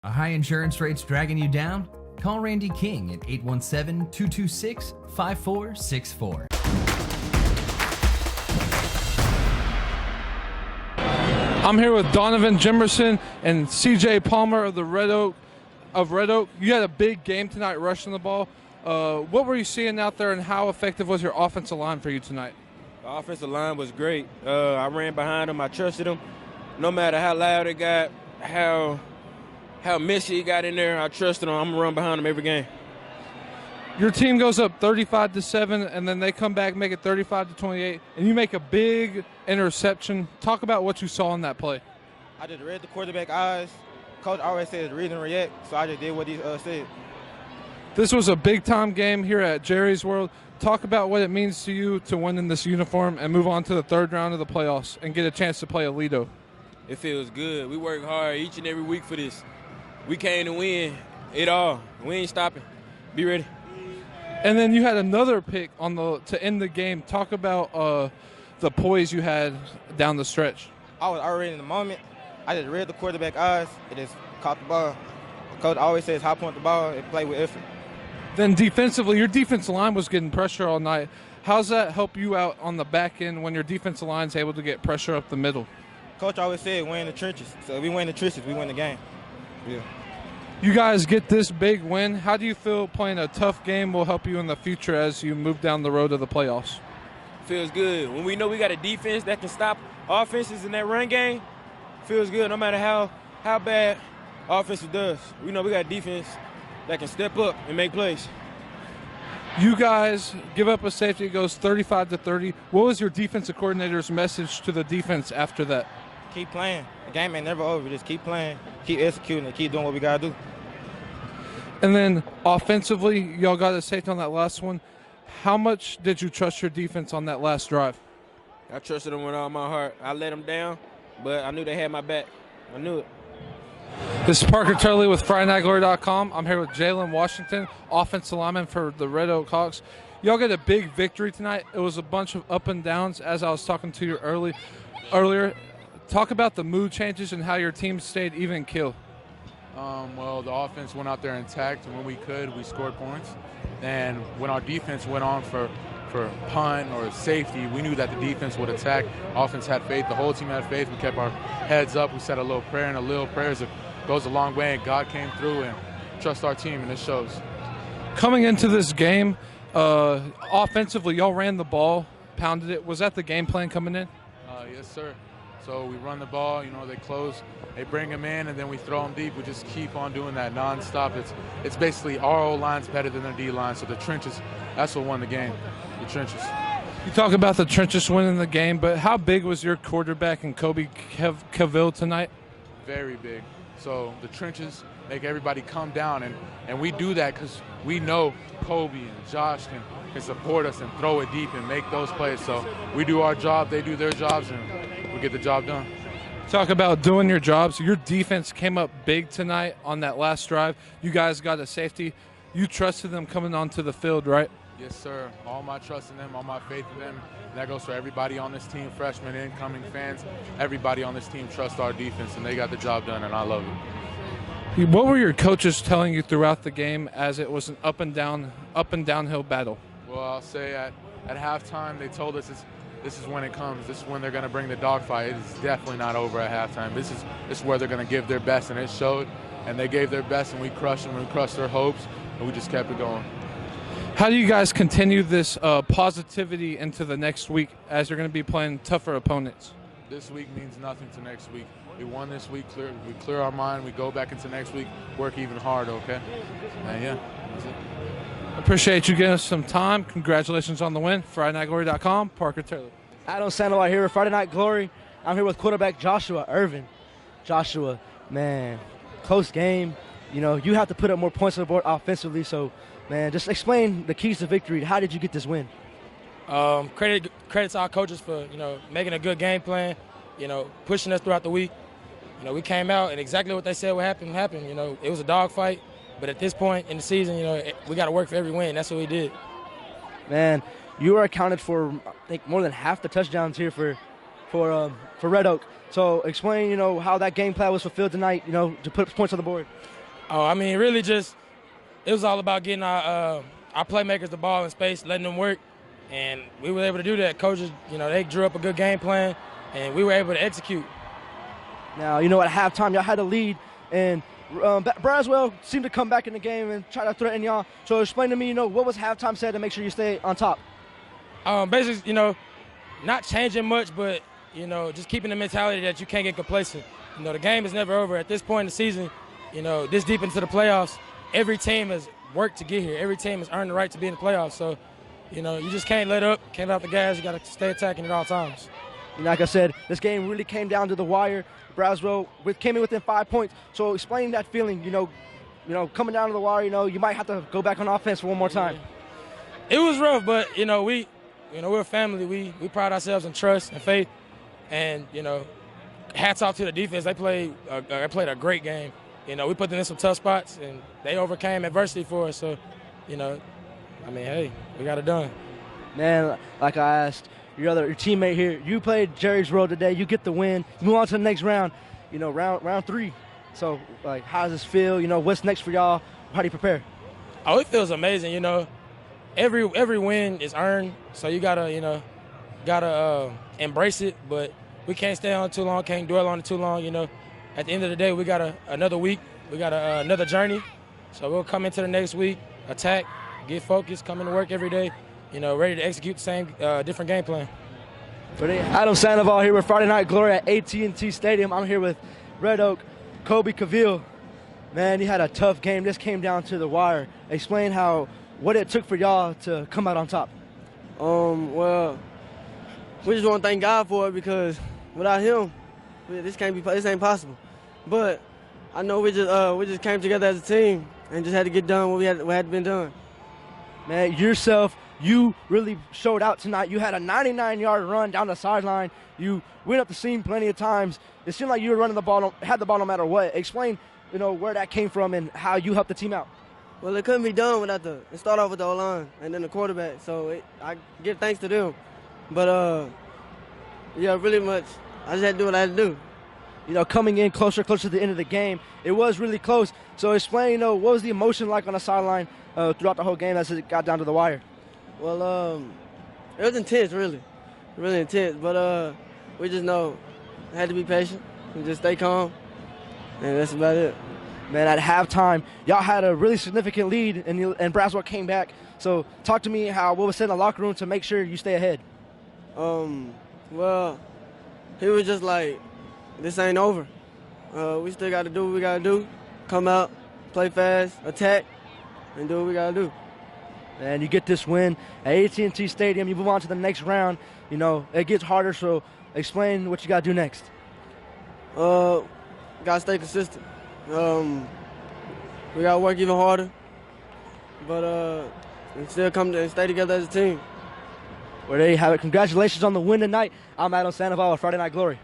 Are high insurance rates dragging you down? Call Randy King at 817-226-5464. I'm here with Donovan Jimerson and CJ Palmer of the Red Oak. You had a big game tonight rushing the ball. What were you seeing out there, and how effective was your offensive line for you tonight? The offensive line was great. I ran behind them. I trusted them. No matter how loud it got, how messy it got in there, I trusted them. I'm going to run behind them every game. Your team goes up 35-7, and then they come back, make it 35-28, and you make a big interception. Talk about what you saw in that play. I just read the quarterback eyes. Coach always says read and react, so I just did what he said. This was a big-time game here at Jerry's World. Talk about what it means to you to win in this uniform and move on to the third round of the playoffs and get a chance to play Alito. It feels good. We work hard each and every week for this. We came to win it all. We ain't stopping. Be ready. And then you had another pick to end the game. Talk about the poise you had down the stretch. I was already in the moment. I just read the quarterback eyes and just caught the ball. Coach always says high point the ball and play with effort. Then defensively, your defensive line was getting pressure all night. How's that help you out on the back end when your defensive line's able to get pressure up the middle? Coach always said win in the trenches. So if we win in the trenches, we win the game. Yeah. You guys get this big win. How do you feel playing a tough game will help you in the future as you move down the road to the playoffs? Feels good. When we know we got a defense that can stop offenses in that run game, feels good no matter how bad offense does. We know we got a defense that can step up and make plays. You guys give up a safety. It goes 35-30. What was your defensive coordinator's message to the defense after that? Keep playing. The game ain't never over. Just keep playing, keep executing, and keep doing what we got to do. And then offensively, y'all got a safety on that last one. How much did you trust your defense on that last drive? I trusted them with all my heart. I let them down, but I knew they had my back. I knew it. This is Parker Turley with FridayNightGlory.com. I'm here with Jalen Washington, offensive lineman for the Red Oak Hawks. Y'all get a big victory tonight. It was a bunch of up and downs, as I was talking to you earlier. Talk about the mood changes and how your team stayed even kill. Well, the offense went out there intact, and when we could, we scored points. And when our defense went on for punt or safety, we knew that the defense would attack. Offense had faith. The whole team had faith. We kept our heads up. We said a little prayer, and a little prayers goes a long way, and God came through and trust our team, and it shows. Coming into this game, offensively, y'all ran the ball, pounded it. Was that the game plan coming in? Yes, sir. So we run the ball, they close, they bring them in, and then we throw them deep. We just keep on doing that nonstop. It's basically our O-line's better than their D-line, so the trenches, that's what won the game, the trenches. You talk about the trenches winning the game, but how big was your quarterback and Coby Cavill tonight? Very big. So the trenches make everybody come down, and we do that because we know Coby and Josh can support us and throw it deep and make those plays. So we do our job, they do their jobs, and we get the job done. Talk about doing your jobs. Your defense came up big tonight on that last drive. You guys got a safety. You trusted them coming onto the field, right? Yes, sir. All my trust in them, all my faith in them. And that goes for everybody on this team, freshmen, incoming fans. Everybody on this team trusts our defense, and they got the job done, and I love it. What were your coaches telling you throughout the game as it was an up and downhill battle? Well, I'll say at halftime, they told us this is when it comes. This is when they're going to bring the dogfight. It is definitely not over at halftime. This is where they're going to give their best, and it showed. And they gave their best, and we crushed them. We crushed their hopes, and we just kept it going. How do you guys continue this positivity into the next week as you're going to be playing tougher opponents? This week means nothing to next week. We won this week. We clear our mind. We go back into next week, work even harder, okay? And yeah, that's it. Appreciate you giving us some time. Congratulations on the win. FridayNightGlory.com, Parker Taylor. Adam Sandoval here with Friday Night Glory. I'm here with quarterback Joshua Ervin. Joshua, man, close game. You have to put up more points on the board offensively. So, man, just explain the keys to victory. How did you get this win? Credit to our coaches for, making a good game plan, pushing us throughout the week. We came out and exactly what they said would happen happened. It was a dogfight. But at this point in the season, we got to work for every win. That's what we did. Man, you are accounted for, I think, more than half the touchdowns here for for Red Oak. So explain, how that game plan was fulfilled tonight, to put points on the board. Oh, I mean, really just it was all about getting our playmakers the ball in space, letting them work, and we were able to do that. Coaches, they drew up a good game plan, and we were able to execute. Now, at halftime, y'all had a lead, and Braswell seemed to come back in the game and try to threaten y'all. So explain to me, what was halftime said to make sure you stay on top? Basically, not changing much, but, just keeping the mentality that you can't get complacent. The game is never over. At this point in the season, this deep into the playoffs, every team has worked to get here. Every team has earned the right to be in the playoffs. So, you just can't let up, can't let off the gas. You got to stay attacking at all times. Like I said, this game really came down to the wire. Braswell came in within 5 points. So explain that feeling, coming down to the wire, you might have to go back on offense for one more time. It was rough, but, we're a family. We pride ourselves in trust and faith. And, hats off to the defense. They played a great game. We put them in some tough spots, and they overcame adversity for us. So, hey, we got it done. Man, like I asked your teammate here, you played Jerry's role today. You get the win. You move on to the next round, round 3. So, how does this feel? What's next for y'all? How do you prepare? Oh, it feels amazing. Every win is earned, so you gotta embrace it. But we can't stay on it too long. Can't dwell on it too long. At the end of the day, we got another week. We got another journey. So we'll come into the next week, attack, get focused, come into work every day, ready to execute the same different game plan. Adam Sandoval here with Friday Night Glory at AT&T Stadium. I'm here with Red Oak, Coby Cavill. Man, you had a tough game. This came down to the wire. Explain what it took for y'all to come out on top. Well, we just want to thank God for it, because without him, this ain't possible. But I know we just came together as a team and just had to get done what had to be done. Man, you really showed out tonight. You had a 99-yard run down the sideline. You went up the seam plenty of times. It seemed like you were running the ball, had the ball no matter what. Explain, where that came from and how you helped the team out. Well, it couldn't be done without it started off with the O-line and then the quarterback. So I give thanks to them. But really much, I just had to do what I had to do. Coming in closer to the end of the game, it was really close. So explain, what was the emotion like on the sideline throughout the whole game as it got down to the wire? Well, it was intense, really intense. But we just know I had to be patient and just stay calm, and that's about it. Man, at halftime, y'all had a really significant lead, and Braswell came back. So talk to me what was said in the locker room to make sure you stay ahead. Well, he was just like, this ain't over. We still got to do what we got to do. Come out, play fast, attack, and do what we got to do. And you get this win at AT&T Stadium. You move on to the next round. It gets harder, so explain what you got to do next. Got to stay consistent. We got to work even harder, but and still come and stay together as a team. Well, there you have it. Congratulations on the win tonight. I'm Adam Sandoval with Friday Night Glory.